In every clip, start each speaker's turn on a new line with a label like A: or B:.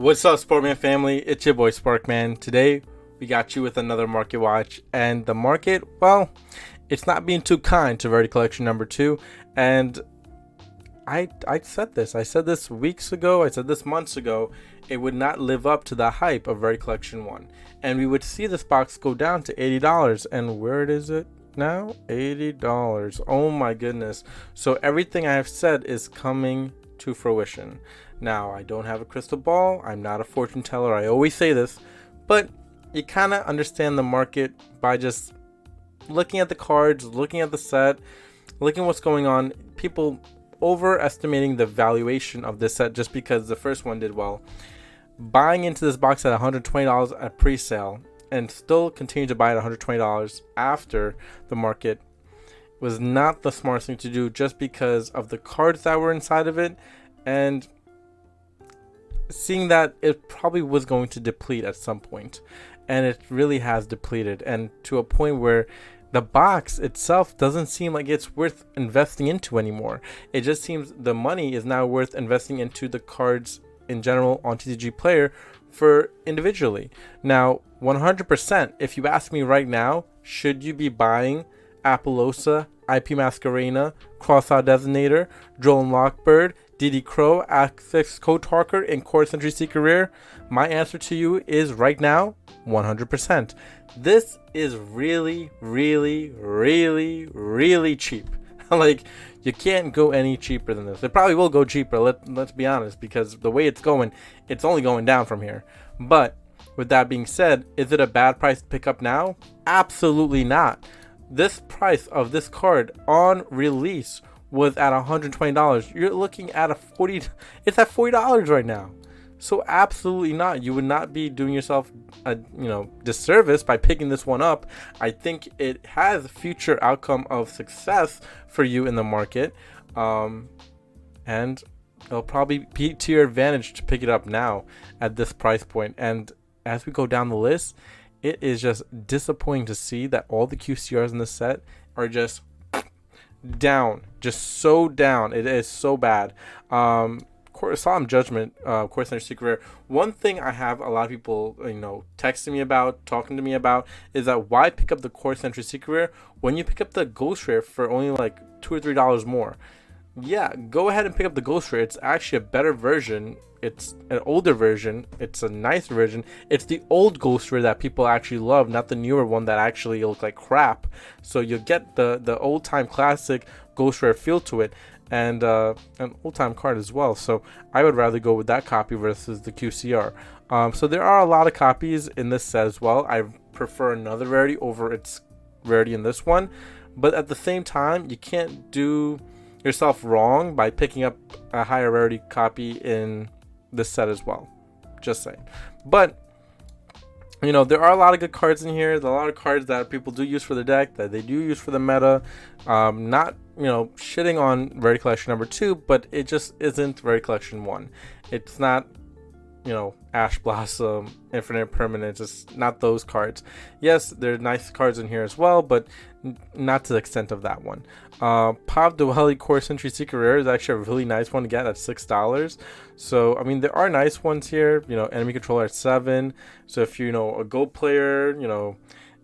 A: What's up, Sportman family? It's your boy Sparkman. Today we got you with another market watch, and the market, well, it's not being too kind to Rarity Collection number 2. And I said this. I said this weeks ago. I said this months ago. It would not live up to the hype of Rarity Collection 1, and we would see this box go down to $80. And where is it now? $80. Oh my goodness! So everything I have said is coming to fruition. Now, I don't have a crystal ball. I'm not a fortune teller. I always say this, but you kind of understand the market by just looking at the cards, looking at the set, looking at what's going on. People overestimating the valuation of this set just because the first one did well. Buying into this box at $120 at pre-sale and still continue to buy at $120 after the market was not the smartest thing to do, just because of the cards that were inside of it, and seeing that it probably was going to deplete at some point, and it really has depleted, and to a point where the box itself doesn't seem like it's worth investing into anymore. It just seems the money is now worth investing into the cards in general on TCG Player for individually. Now, 100%, if you ask me right now, should you be buying Apollosa, IP Masquerena, Crossout Designator, Droll Lockbird, DD Crow, Access Code Talker, and Core Century Secret Rare? My answer to you is right now, 100%. This is really, really, really, really cheap. Like, you can't go any cheaper than this. It probably will go cheaper, let's be honest, because the way it's going, it's only going down from here. But with that being said, is it a bad price to pick up now? Absolutely not. This price of this card on release was at $120. You're looking at it's at $40 right now. So absolutely not. You would not be doing yourself a disservice by picking this one up. I think it has future outcome of success for you in the market, and it'll probably be to your advantage to pick it up now at this price point. And as we go down the list, it is just disappointing to see that all the QCRs in the set are just down, just so down. It is so bad. Solemn Judgment, Core Century Secret Rare. One thing I have a lot of people, texting me about, talking to me about, is that why pick up the Core Century Secret Rare when you pick up the Ghost Rare for only like $2 or $3 more? Yeah, go ahead and pick up the Ghost Rare. It's actually a better version. It's an older version. It's a nicer version. It's the old Ghost Rare that people actually love, not the newer one that actually look like crap. So you'll get the old time classic Ghost Rare feel to it, and an old time card as well. So I would rather go with that copy versus the QCR. So there are a lot of copies in this set as well. I prefer another rarity over its rarity in this one, but at the same time, you can't do yourself wrong by picking up a higher rarity copy in this set as well. Just saying. But there are a lot of good cards in here. There's a lot of cards that people do use for the deck, that they do use for the meta. Not shitting on Rarity Collection number 2, but it just isn't Rarity Collection 1. It's not Ash Blossom, Infinite Permanence. It's not those cards. Yes, there are nice cards in here as well, but not to the extent of that one. Pop Dwelly Core Century Secret Rare is actually a really nice one to get at $6. So I mean, there are nice ones here. Enemy Controller at $7. So if you're a Gold player,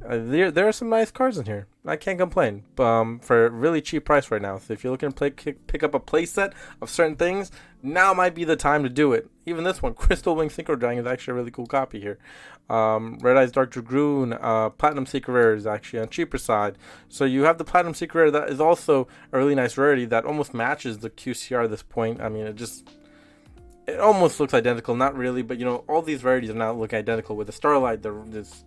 A: there are some nice cards in here. I can't complain. For a really cheap price right now. So if you're looking to pick up a play set of certain things, now might be the time to do it. Even this one, Crystal Wing Synchro Dragon, is actually a really cool copy here. Red Eyes Dark Dragoon, Platinum Secret Rare is actually on the cheaper side. So you have the Platinum Secret Rare that is also a really nice rarity that almost matches the QCR at this point. I mean, it almost looks identical. Not really, but all these rarities are now looking identical with the Starlight, this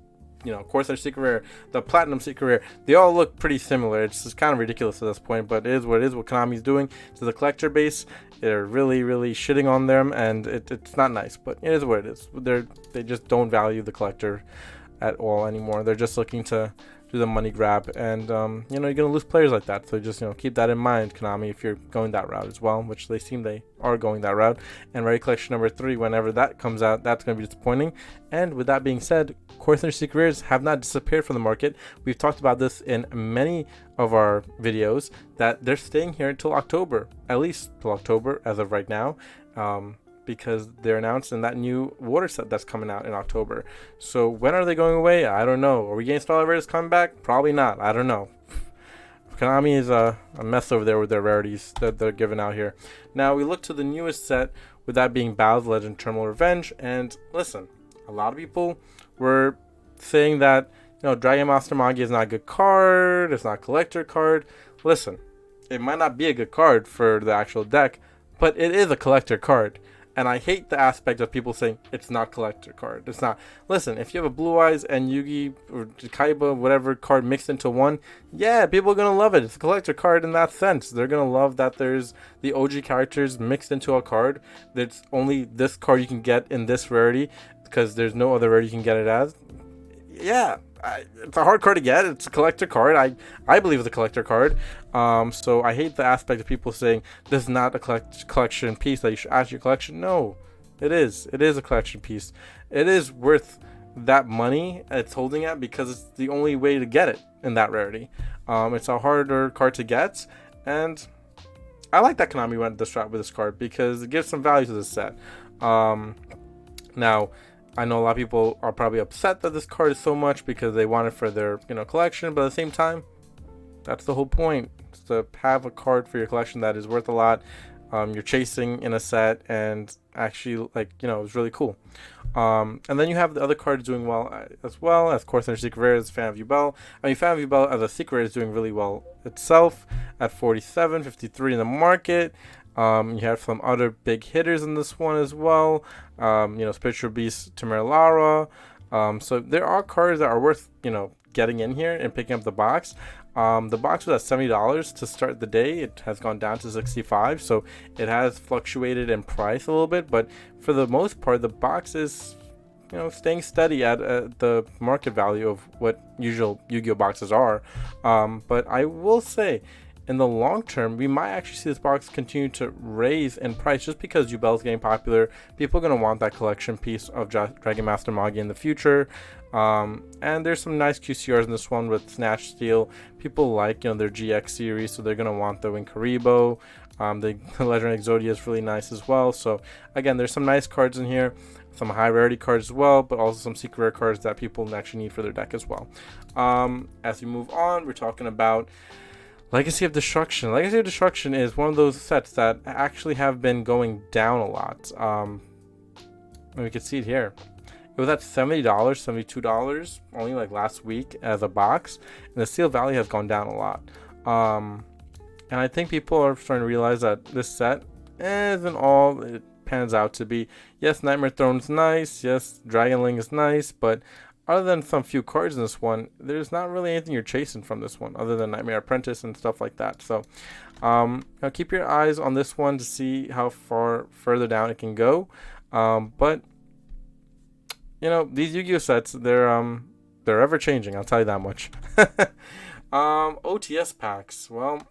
A: Core Century Secret Rare, the Platinum Secret Rare. They all look pretty similar. It's just kind of ridiculous at this point, but it is what Konami's doing to the collector base. They're really, really shitting on them, and it's not nice, but it is what it is. They just don't value the collector at all anymore. They're just looking to do the money grab, and you're gonna lose players like that. So just keep that in mind, Konami, if you're going that route as well, which they seem they are going that route. And Rarity Collection number 3, whenever that comes out, that's gonna be disappointing. And with that being said, Core Century Secret Rares have not disappeared from the market. We've talked about this in many of our videos, that they're staying here until October, at least till October as of right now. because they're announcing that new water set that's coming out in October. So when are they going away? I don't know. Are we getting Starlight Raiders coming back? Probably not. I don't know. Konami is a mess over there with their rarities that they're giving out here. Now we look to the newest set, with that being Battle's Legend Terminal Revenge. And listen, a lot of people were saying that, Dragon Master Magi is not a good card, it's not a collector card. Listen, it might not be a good card for the actual deck, but it is a collector card. And I hate the aspect of people saying it's not collector card. It's not. Listen, if you have a Blue Eyes and Yugi or Kaiba, whatever card mixed into one, yeah, people are going to love it. It's a collector card in that sense. They're going to love that there's the OG characters mixed into a card. There's only this card you can get in this rarity because there's no other rarity you can get it as. Yeah, it's a hard card to get. It's a collector card. I believe it's a collector card. So I hate the aspect of people saying this is not a collection piece that you should add to your collection. No, it is. It is a collection piece. It is worth that money it's holding at because it's the only way to get it in that rarity. It's a harder card to get, and I like that Konami went this route with this card because it gives some value to this set. Now, I know a lot of people are probably upset that this card is so much because they want it for their collection, but at the same time, that's the whole point. It's to have a card for your collection that is worth a lot. You're chasing in a set, and actually, it's really cool. And then you have the other cards doing well as well. As course, under Secret Rare is Fan of Yubel. Fan of Yubel as a Secret Rare is doing really well itself at 47, 53 in the market. You have some other big hitters in this one as well. Spiritual Beast, Tamerlara. So there are cards that are worth, getting in here and picking up the box. The box was at $70 to start the day. It has gone down to $65, so it has fluctuated in price a little bit. But for the most part, the box is, staying steady at the market value of what usual Yu-Gi-Oh boxes are. But I will say, in the long term, we might actually see this box continue to raise in price just because Yubel is getting popular. People are going to want that collection piece of Dragon Master Magi in the future. And there's some nice QCRs in this one with Snatch Steel. People like, their GX series, so they're going to want the Winkaribo. The Legend Exodia is really nice as well. So, again, there's some nice cards in here. Some high rarity cards as well, but also some secret rare cards that people actually need for their deck as well. As we move on, we're talking about Legacy of Destruction. Legacy of Destruction is one of those sets that actually have been going down a lot. And we can see it here. It was at $70, $72 only last week as a box. And the Steel Valley has gone down a lot. And I think people are starting to realize that this set isn't all it pans out to be. Yes, Nightmare Throne's nice. Yes, Dragonling is nice. But other than some few cards in this one, there's not really anything you're chasing from this one other than Nightmare Apprentice and stuff like that. So keep your eyes on this one to see how far further down it can go. But these Yu-Gi-Oh sets, they're ever changing, I'll tell you that much. OTS packs. Well,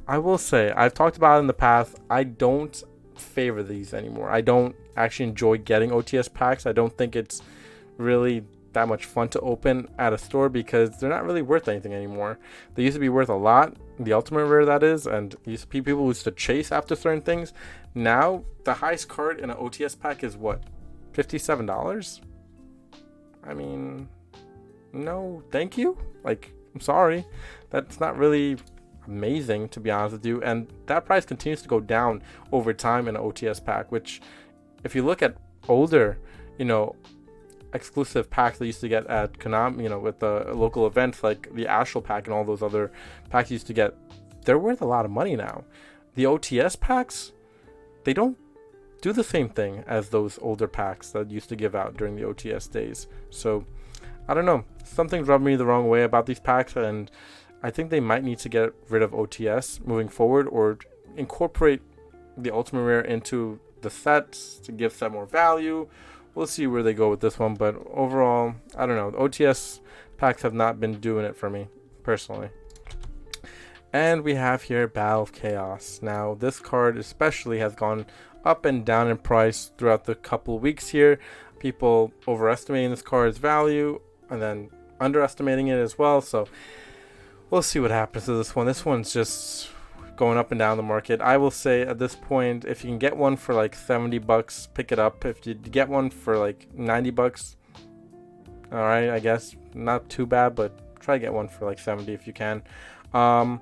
A: I will say, I've talked about it in the past, I don't favor these anymore. I don't actually enjoy getting OTS packs. I don't think it's really that much fun to open at a store because they're not really worth anything anymore. They used to be worth a lot, the ultimate rare that is, and people used to chase after certain things. Now the highest card in an OTS pack is what, $57? I mean, no thank you. I'm sorry, that's not really amazing, to be honest with you. And that price continues to go down over time in an OTS pack, which if you look at older exclusive packs they used to get at Konami, with the local events like the Astral pack and all those other packs you used to get, they're worth a lot of money now. The OTS packs, they don't do the same thing as those older packs that used to give out during the OTS days. So I don't know, something's rubbing me the wrong way about these packs, and I think they might need to get rid of OTS moving forward or incorporate the ultimate rare into the sets to give set more value. We'll see where they go with this one, but overall, I don't know. The OTS packs have not been doing it for me, personally. And we have here Battle of Chaos. Now, this card especially has gone up and down in price throughout the couple weeks here. People overestimating this card's value and then underestimating it as well. So, we'll see what happens to this one. This one's just going up and down the market. I will say at this point, if you can get one for like $70, pick it up. If you get one for like $90, all right, I guess not too bad, but try to get one for like 70 if you can. The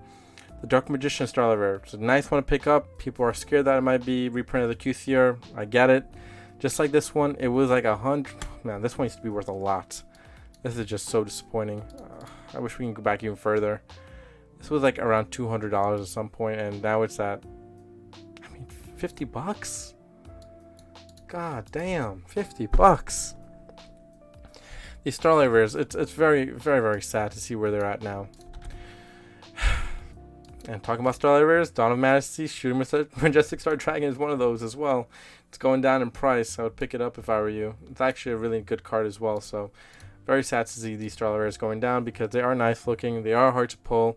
A: Dark Magician Starlight Rare, it's a nice one to pick up. People are scared that it might be reprint of the QCR. I get it. Just like this one, it was like 100. Man, this one used to be worth a lot. This is just so disappointing. I wish we can go back even further. This was like around $200 at some point, and now it's at, I mean, $50. God damn, $50. These Starlight Rares, it's very, very, very sad to see where they're at now. And talking about Starlight Rares, Dawn of Majesty, Shooter Majestic Star Dragon is one of those as well. It's going down in price. I would pick it up if I were you. It's actually a really good card as well. So very sad to see these Starlight Rares going down because they are nice looking. They are hard to pull.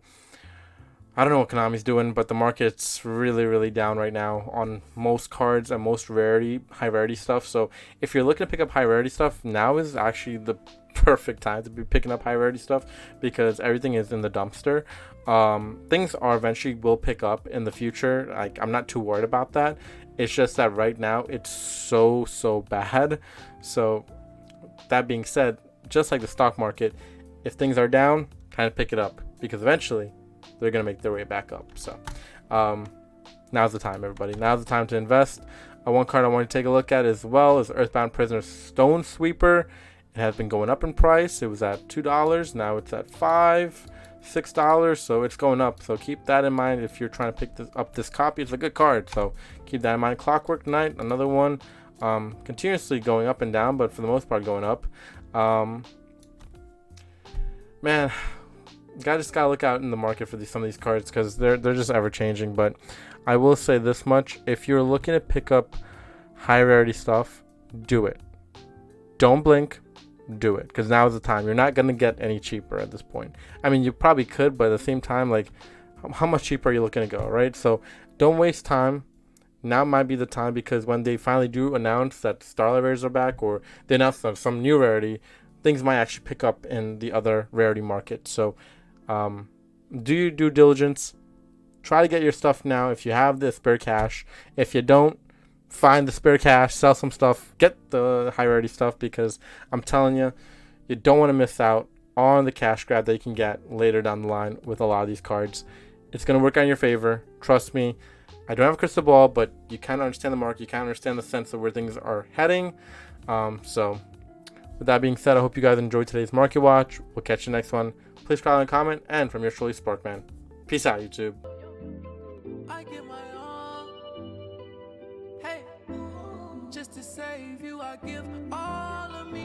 A: I don't know what Konami's doing, but the market's really, really down right now on most cards and most high rarity stuff. So if you're looking to pick up high rarity stuff, now is actually the perfect time to be picking up high rarity stuff because everything is in the dumpster. Things are eventually will pick up in the future. Like, I'm not too worried about that. It's just that right now it's so bad. So that being said, just like the stock market, if things are down, kind of pick it up because eventually they're gonna make their way back up. So now's the time, everybody. Now's the time to invest. One card I want to take a look at as well is Earthbound Prisoner Stone Sweeper. It has been going up in price. It was at $2. Now it's at $6. So it's going up. So keep that in mind if you're trying to pick up this copy. It's a good card. So keep that in mind. Clockwork Knight, another one. Continuously going up and down, but for the most part going up. Man, just gotta look out in the market for some of these cards because they're just ever changing. But I will say this much: if you're looking to pick up high rarity stuff, do it. Don't blink. Do it because now is the time. You're not gonna get any cheaper at this point. I mean, you probably could, but at the same time, like, how much cheaper are you looking to go, right? So don't waste time. Now might be the time because when they finally do announce that Starlight Rares are back or they announce some new rarity, things might actually pick up in the other rarity market. So do your due diligence. Try to get your stuff now if you have the spare cash. If you don't, find the spare cash, sell some stuff, get the high rarity stuff because I'm telling you, you don't want to miss out on the cash grab that you can get later down the line with a lot of these cards. It's going to work on your favor. Trust me. I don't have a crystal ball, but you kind of understand the market. You kind of understand the sense of where things are heading. So with that being said, I hope you guys enjoyed today's Market Watch. We'll catch you next one. Please try and comment. And from your truly Sparkman. Peace out, YouTube.
B: I give my all. Hey, just to save you, I give all.